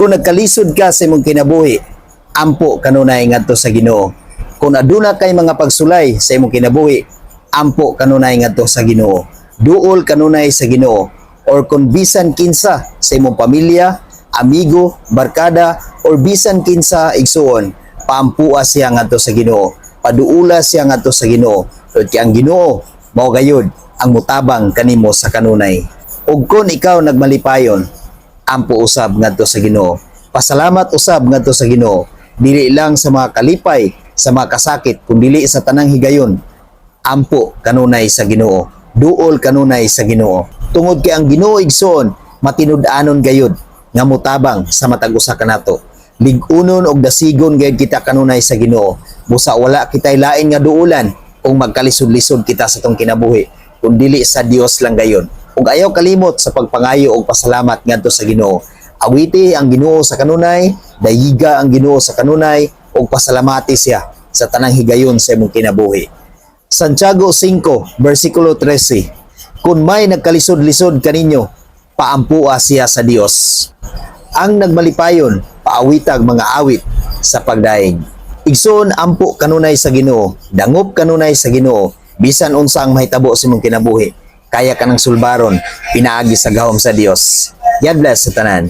Kung nagkalisod ka sa imong kinabuhi, ampo kanunay ngadto sa Ginoo. Kung aduna kay mga pagsulay sa imong kinabuhi, ampo kanunay ngadto sa Ginoo. Duol kanunay sa Ginoo. Or kung bisan kinsa sa imong pamilya, amigo, barkada, or bisan kinsa igsuon, paampua siya ngadto sa Ginoo. Paduula siya ngadto sa Ginoo. Tungod kay ang Ginoo mao gayud ang mutabang kanimo sa kanunay. Ug kung ikaw nagmalipayon, ampo usab ngadto sa Ginoo. Pasalamat usab ngadto sa Ginoo. Dili lang sa mga kalipay, sa mga kasakit, kundi sa tanang higayon. Ampo kanunay sa Ginoo. Duol kanunay sa Ginoo. Tungod kay ang Ginoo igsoon matinud-anon gayud nga mutabang sa matag usa kanato. Lig-unon og dasigon gayud kita kanunay sa Ginoo. Busa wala kitay lain nga duulan kung magkalisod-lisod kita sa tong kinabuhi, kundi sa Dios lang gayon. Ug ayaw kalimot sa pagpangayo og pasalamat ngadto sa Ginoo. Awiti ang Ginoo sa kanunay, dayiga ang Ginoo sa kanunay, ug pasalamati siya sa tanang higayon sa imong kinabuhi. Santiago 5, versikulo 13. Kung may nagkalisod-lisod kaninyo, paampua siya sa Dios. Ang nagmalipayon, paawitag mga awit sa pagdaig. Igsoon ampo kanunay sa Ginoo, dangop kanunay sa Ginoo, bisan unsa ang mahitabo sa imong kinabuhi. Kaya ka ng sulbaron, pinaagi sa gahom sa Dios. God bless sa tanan.